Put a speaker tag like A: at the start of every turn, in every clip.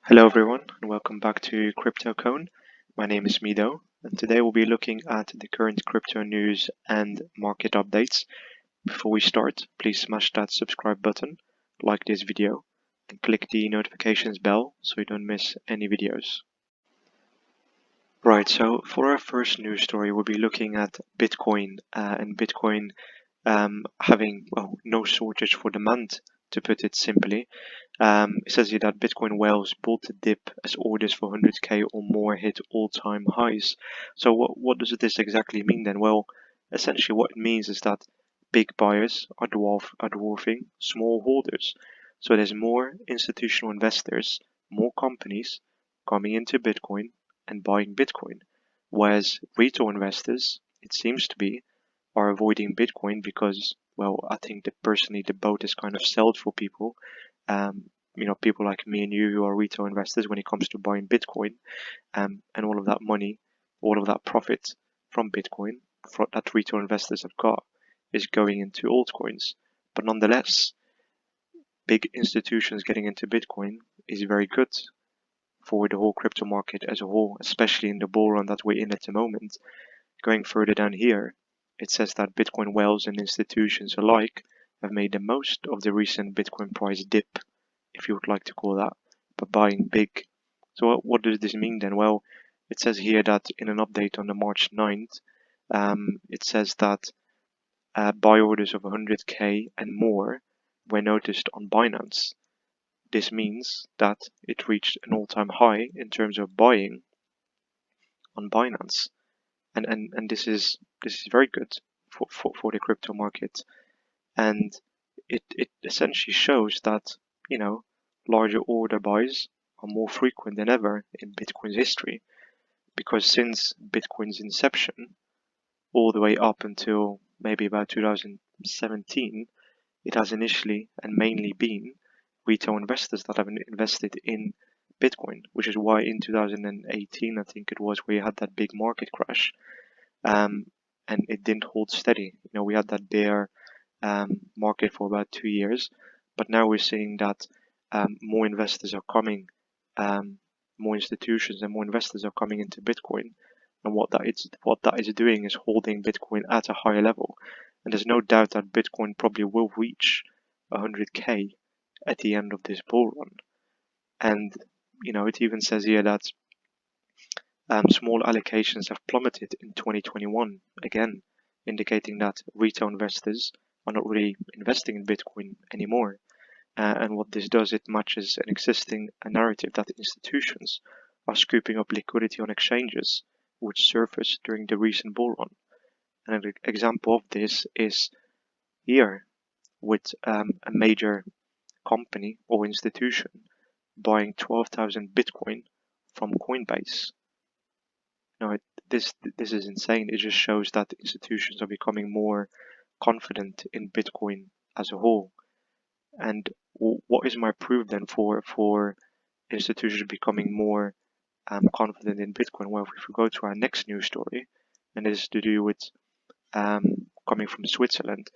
A: Hello everyone and welcome back to CryptoCone. My name is Mido and today we'll be looking at the current crypto news and market updates. Before we start, please smash that subscribe button, like this video and click the notifications bell so you don't miss any videos. Right, so for our first news story we'll be looking at Bitcoin and Bitcoin having no shortage for demand, to put it simply. It says here that Bitcoin whales bought the dip as orders for 100k or more hit all-time highs. So what does this exactly mean then? Well, essentially what it means is that big buyers are dwarfing small holders. So there's more institutional investors, more companies coming into Bitcoin and buying Bitcoin, whereas retail investors, it seems to be, are avoiding Bitcoin because, well, I think that personally the boat is kind of sailed for people. People like me and you who are retail investors when it comes to buying Bitcoin, and all of that money, all of that profit from Bitcoin that retail investors have got is going into altcoins. But nonetheless, big institutions getting into Bitcoin is very good for the whole crypto market as a whole, especially in the bull run that we're in at the moment. Going further down here, it says that Bitcoin whales and institutions alike have made the most of the recent Bitcoin price dip, if you would like to call that, by buying big. So what does this mean then? Well, it says here that in an update on the March 9th, it says that buy orders of 100k and more were noticed on Binance. This means that it reached an all-time high in terms of buying on Binance. And this is very good for the crypto market, and it essentially shows that larger order buys are more frequent than ever in Bitcoin's history, because since Bitcoin's inception all the way up until maybe about 2017, it has initially and mainly been retail investors that have invested in Bitcoin, which is why in 2018 I think it was, we had that big market crash. And it didn't hold steady. We had that bear market for about 2 years, but now we're seeing that more investors are coming, more institutions and more investors are coming into Bitcoin, and what that is doing is holding Bitcoin at a higher level. And there's no doubt that Bitcoin probably will reach 100k at the end of this bull run. And it even says here that small allocations have plummeted in 2021, again indicating that retail investors are not really investing in Bitcoin anymore. And what this does, it matches an existing narrative that institutions are scooping up liquidity on exchanges, which surfaced during the recent bull run. And an example of this is here, with a major company or institution buying 12,000 Bitcoin from Coinbase. Now, this is insane. It just shows that institutions are becoming more confident in Bitcoin as a whole. And what is my proof then for institutions becoming more confident in Bitcoin? Well, if we go to our next news story, and this is to do with coming from Switzerland,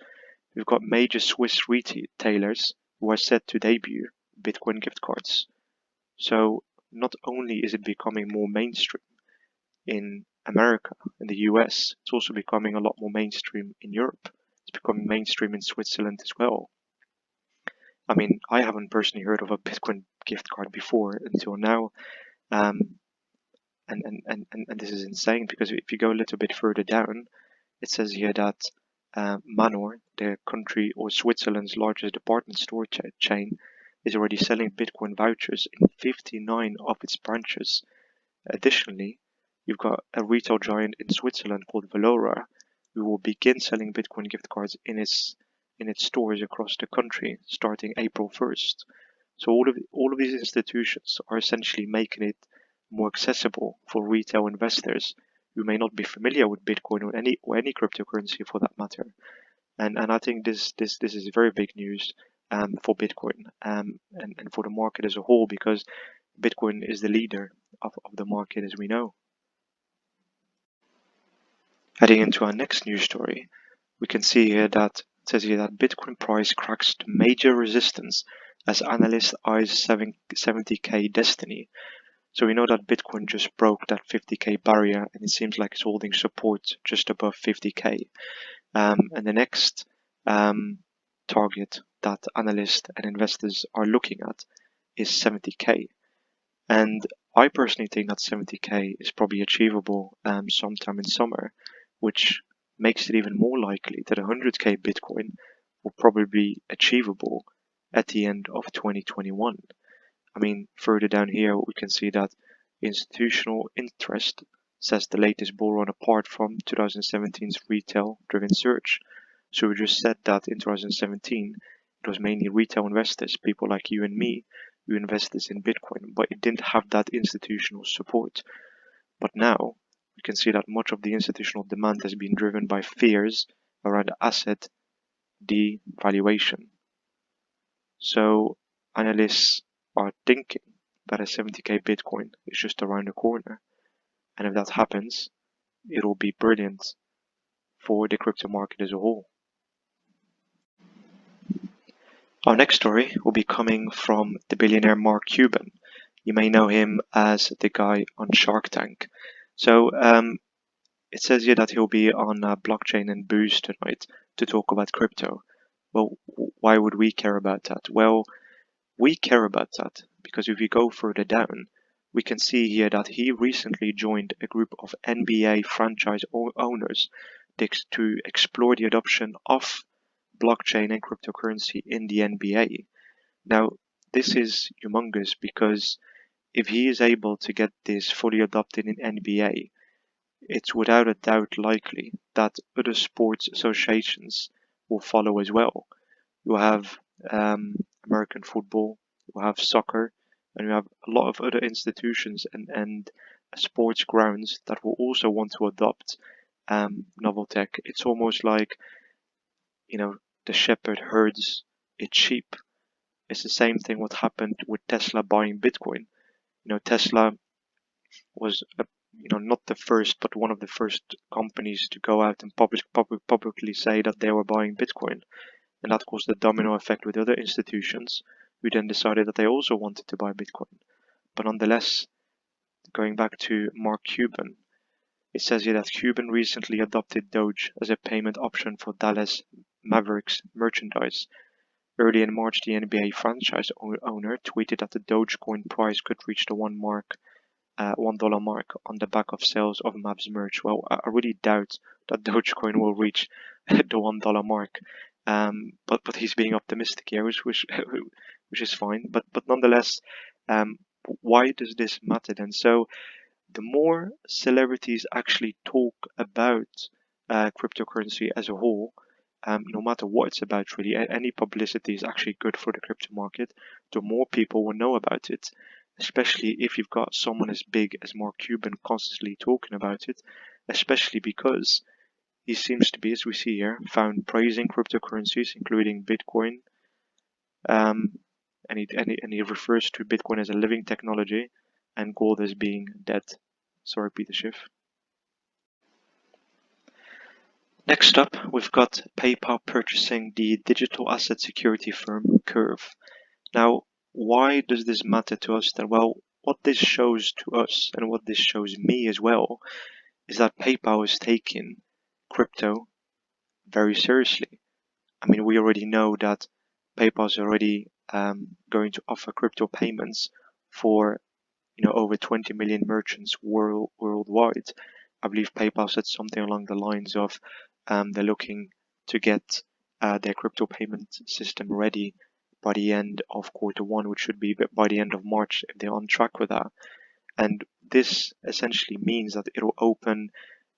A: we've got major Swiss retailers who are set to debut Bitcoin gift cards. So not only is it becoming more mainstream in America, in the US, it's also becoming a lot more mainstream in Europe. It's becoming mainstream in Switzerland as well. I mean, I haven't personally heard of a Bitcoin gift card before until now. And this is insane, because if you go a little bit further down, it says here that Manor, the country or Switzerland's largest department store chain, is already selling Bitcoin vouchers in 59 of its branches. Additionally, you've got a retail giant in Switzerland called Valora, who will begin selling Bitcoin gift cards in its stores across the country starting April 1st. So all of these institutions are essentially making it more accessible for retail investors who may not be familiar with Bitcoin or any cryptocurrency for that matter. And I think this is very big news for Bitcoin and for the market as a whole, because Bitcoin is the leader of the market, as we know. Heading into our next news story, we can see here that it says here that Bitcoin price cracks the major resistance as analysts eyes 70k destiny. So we know that Bitcoin just broke that 50k barrier, and it seems like it's holding support just above 50k. And the next target that analysts and investors are looking at is 70k. And I personally think that 70k is probably achievable sometime in summer, which makes it even more likely that 100k Bitcoin will probably be achievable at the end of 2021. I mean, further down here, we can see that institutional interest sets the latest bull run apart from 2017's retail-driven surge. So we just said that in 2017, it was mainly retail investors, people like you and me, who invested in Bitcoin, but it didn't have that institutional support. But now, we can see that much of the institutional demand has been driven by fears around asset devaluation. So analysts are thinking that a 70k Bitcoin is just around the corner. And if that happens, it'll be brilliant for the crypto market as a whole. Our next story will be coming from the billionaire Mark Cuban. You may know him as the guy on Shark Tank. So it says here that he'll be on Blockchain and Boost tonight to talk about crypto. Well, why would we care about that? Well, we care about that because if we go further down, we can see here that he recently joined a group of NBA franchise owners to explore the adoption of blockchain and cryptocurrency in the NBA. Now, this is humongous because if he is able to get this fully adopted in NBA, it's without a doubt likely that other sports associations will follow as well. You have American football, you have soccer, and you have a lot of other institutions and sports grounds that will also want to adopt novel tech. It's almost like, the shepherd herds its sheep. It's the same thing what happened with Tesla buying Bitcoin. Tesla was not the first, but one of the first companies to go out and publicly say that they were buying Bitcoin. And that caused a domino effect with other institutions who then decided that they also wanted to buy Bitcoin. But nonetheless, going back to Mark Cuban, it says here that Cuban recently adopted Doge as a payment option for Dallas Mavericks merchandise. Early in March, the NBA franchise owner tweeted that the Dogecoin price could reach the $1 mark on the back of sales of Mavs merch. Well, I really doubt that Dogecoin will reach the $1 mark. But he's being optimistic here, which is fine. But nonetheless, why does this matter then? So the more celebrities actually talk about cryptocurrency as a whole, no matter what it's about, really, any publicity is actually good for the crypto market. The more people will know about it, especially if you've got someone as big as Mark Cuban constantly talking about it, especially because he seems to be, as we see here, found praising cryptocurrencies, including Bitcoin, and he refers to Bitcoin as a living technology and gold as being dead. Sorry, Peter Schiff. Next up, we've got PayPal purchasing the digital asset security firm Curve. Now, why does this matter to us then? Well, what this shows to us and what this shows me as well is that PayPal is taking crypto very seriously. I mean, we already know that PayPal is already going to offer crypto payments for over 20 million merchants worldwide. I believe PayPal said something along the lines of they're looking to get their crypto payment system ready by the end of Q1, which should be by the end of March if they're on track with that. And this essentially means that it will open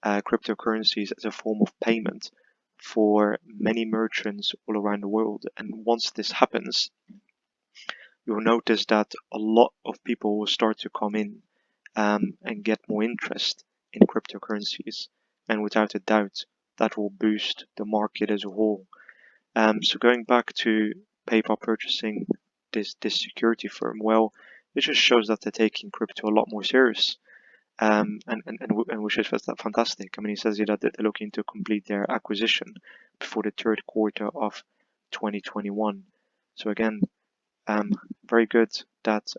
A: cryptocurrencies as a form of payment for many merchants all around the world. And once this happens, you'll notice that a lot of people will start to come in and get more interest in cryptocurrencies. And without a doubt, that will boost the market as a whole. So going back to PayPal purchasing this security firm, well, it just shows that they're taking crypto a lot more serious. And which is fantastic. I mean, he says here that they're looking to complete their acquisition before the third quarter of 2021. So again, very good that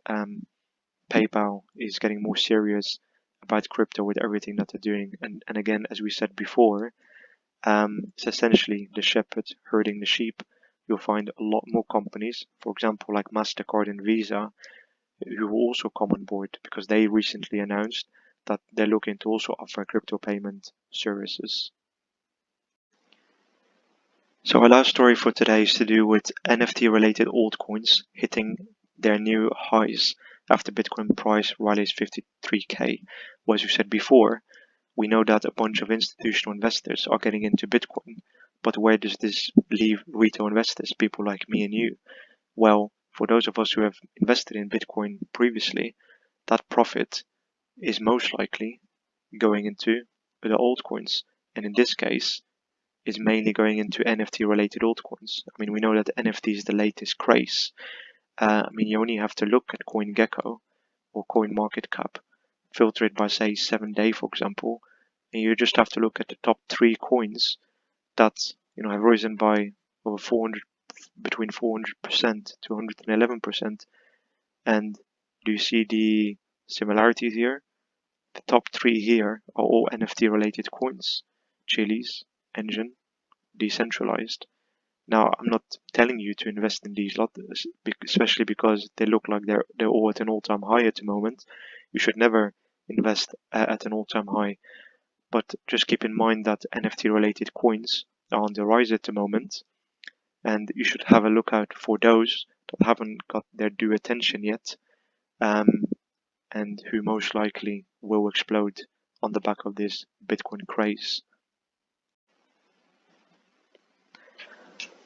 A: PayPal is getting more serious about crypto with everything that they're doing. And again, as we said before, it's essentially the shepherd herding the sheep. You'll find a lot more companies, for example, like MasterCard and Visa, who will also come on board because they recently announced that they're looking to also offer crypto payment services. So our last story for today is to do with NFT related altcoins hitting their new highs after Bitcoin price rallies 53k. Well, as you said before, we know that a bunch of institutional investors are getting into Bitcoin, but where does this leave retail investors, people like me and you? Well, for those of us who have invested in Bitcoin previously, that profit is most likely going into the altcoins, and in this case, is mainly going into NFT related altcoins. I mean, we know that NFT is the latest craze. I mean, you only have to look at CoinGecko or CoinMarketCap, filter it by say 7-day, for example, and you just have to look at the top 3 coins that have risen by over 400, between 400% to 111%. And do you see the similarities here? The top 3 here are all NFT related coins: Chiliz, Engine, Decentralized. Now, I'm not telling you to invest in these lot, especially because they look like they're all at an all-time high at the moment. You should never invest at an all-time high, but just keep in mind that NFT-related coins are on the rise at the moment, and you should have a look out for those that haven't got their due attention yet, and who most likely will explode on the back of this Bitcoin craze.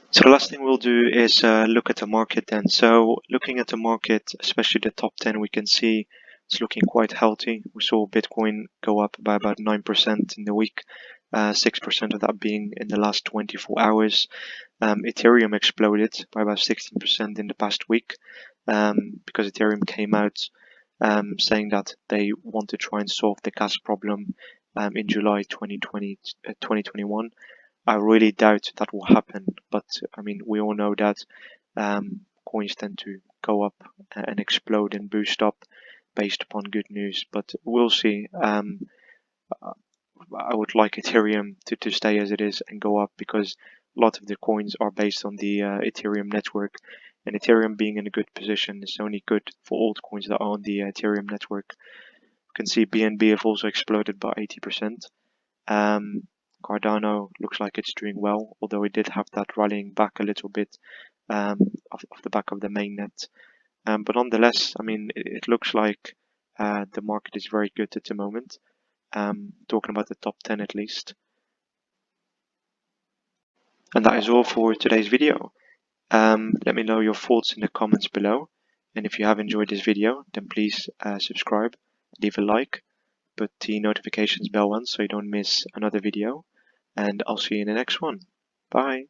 A: So the last thing we'll do is look at the market then. So looking at the market, especially the top 10, we can see it's looking quite healthy. We saw Bitcoin go up by about 9% in the week, 6% of that being in the last 24 hours. Ethereum exploded by about 16% in the past week because Ethereum came out saying that they want to try and solve the gas problem in July 2021. I really doubt that will happen, but I mean, we all know that coins tend to go up and explode and boost up based upon good news, but we'll see. I would like Ethereum to stay as it is and go up because a lot of the coins are based on the Ethereum network, and Ethereum being in a good position is only good for altcoins that are on the Ethereum network. You can see BNB have also exploded by 80%. Cardano looks like it's doing well, although it did have that rallying back a little bit off the back of the mainnet. But nonetheless, I mean, it looks like the market is very good at the moment. Talking about the top 10 at least. And that is all for today's video. Let me know your thoughts in the comments below. And if you have enjoyed this video, then please subscribe, leave a like, put the notifications bell on so you don't miss another video. And I'll see you in the next one. Bye.